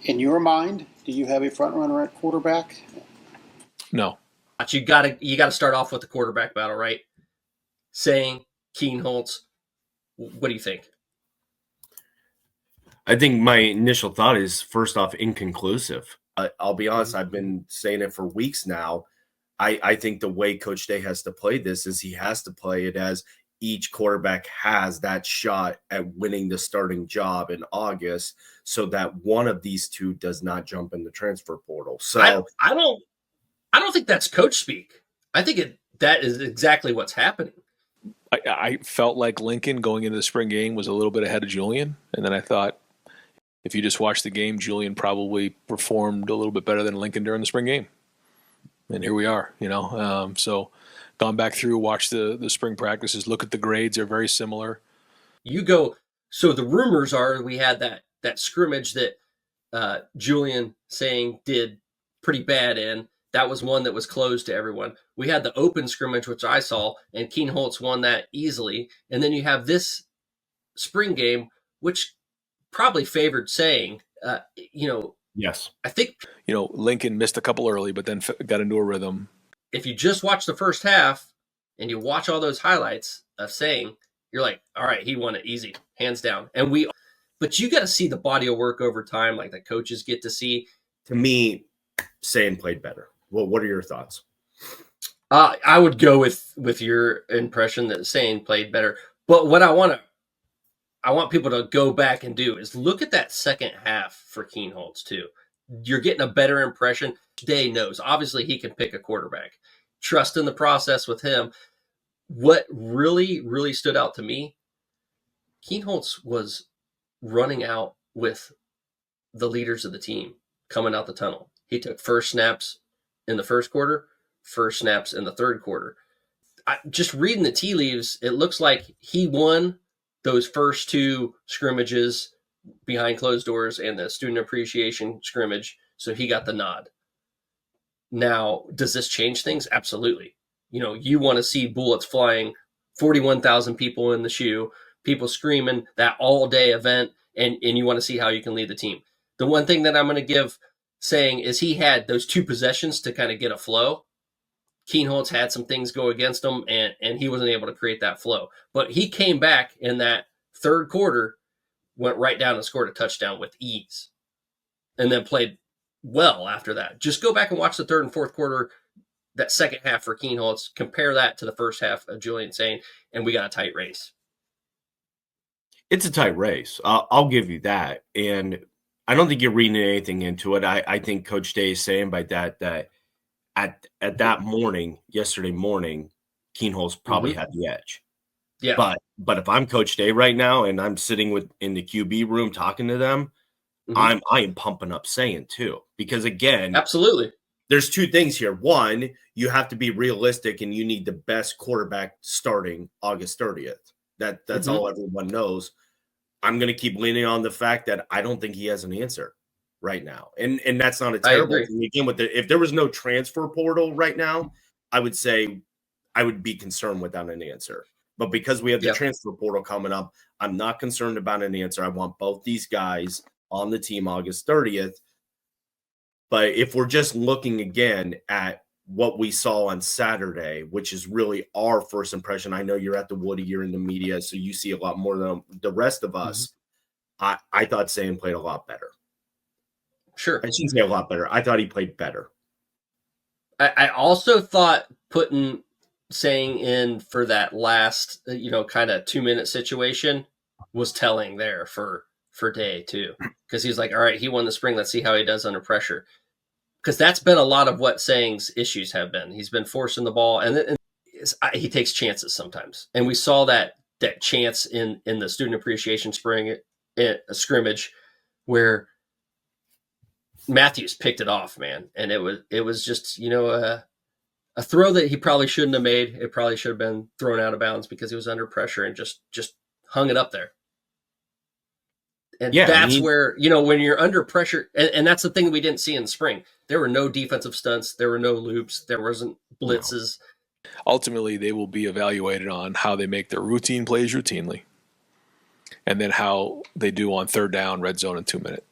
In your mind, do you have a front runner at quarterback? No. But you gotta start off with the quarterback battle, right? Saying Keenholz. What do you think? I think my initial thought is, first off, inconclusive. I'll be honest, I've been saying it for weeks now. I think the way Coach Day has to play this is he has to play it as each quarterback has that shot at winning the starting job in August, so that one of these two does not jump in the transfer portal. So I don't think that's coach speak. I think that is exactly what's happening. I felt like Lincoln going into the spring game was a little bit ahead of Julian, and then I thought if you just watch the game, Julian probably performed a little bit better than Lincoln during the spring game. And here we are, So gone back through, watched the spring practices, look at the grades, they're very similar. So the rumors are we had that scrimmage that Julian saying did pretty bad in. That was one that was closed to everyone. We had the open scrimmage, which I saw, and Keenholz won that easily. And then you have this spring game, which probably favored saying, yes, I think, Lincoln missed a couple early, but then got into a rhythm. If you just watch the first half and you watch all those highlights of saying, you're like, all right, he won it easy, hands down. But you got to see the body of work over time, like the coaches get to see. To me, saying played better. Well, what are your thoughts? I would go with your impression that saying played better. But what I want people to go back and do is look at that second half for Keenholz too. You're getting a better impression. Day knows. Obviously, he can pick a quarterback. Trust in the process with him. What really, really stood out to me, Keenholz was running out with the leaders of the team coming out the tunnel. He took first snaps in the first quarter, first snaps in the third quarter. Just reading the tea leaves, it looks like he won those first two scrimmages behind closed doors and the student appreciation scrimmage, so he got the nod. Now, does this change things? Absolutely. You want to see bullets flying, 41,000 people in the shoe, people screaming, that all-day event, and you want to see how you can lead the team. The one thing that I'm going to give saying is he had those two possessions to kind of get a flow. Keenholz had some things go against him, and he wasn't able to create that flow. But he came back in that third quarter, went right down and scored a touchdown with ease, and then played well after that. Just go back and watch the third and fourth quarter, that second half for Keenholz. Compare that to the first half of Julian saying, and we got a tight race. It's a tight race. I'll give you that. And I don't think you're reading anything into it. I think Coach Day is saying by that at that morning, yesterday morning, Keenholz probably had the edge. Yeah. But if I'm Coach Day right now and I'm sitting in the QB room talking to them, I am pumping up saying too. Because again, absolutely, there's two things here. One, you have to be realistic and you need the best quarterback starting August 30th. That's all everyone knows. I'm going to keep leaning on the fact that I don't think he has an answer right now. And that's not a terrible thing. Again, if there was no transfer portal right now, I would say I would be concerned without an answer. But because we have the transfer portal coming up, I'm not concerned about an answer. I want both these guys on the team August 30th. But if we're just looking again at what we saw on Saturday, which is really our first impression. I know you're at the Woody, you're in the media, so you see a lot more than the rest of us. I thought Sam played a lot better. Sure. I shouldn't say a lot better. I thought he played better. I also thought putting saying in for that last, kind of 2-minute situation was telling there for Day too. Because he's like, all right, he won the spring. Let's see how he does under pressure. Because that's been a lot of what Saying's issues have been. He's been forcing the ball, and he takes chances sometimes. And we saw that chance in the student appreciation spring scrimmage where Matthews picked it off, man. And it was just, a throw that he probably shouldn't have made. It probably should have been thrown out of bounds because he was under pressure and just hung it up there. And that's where, when you're under pressure, and that's the thing we didn't see in spring. There were no defensive stunts. There were no loops. There wasn't blitzes. No. Ultimately, they will be evaluated on how they make their routine plays routinely and then how they do on third down, red zone, and 2-minute.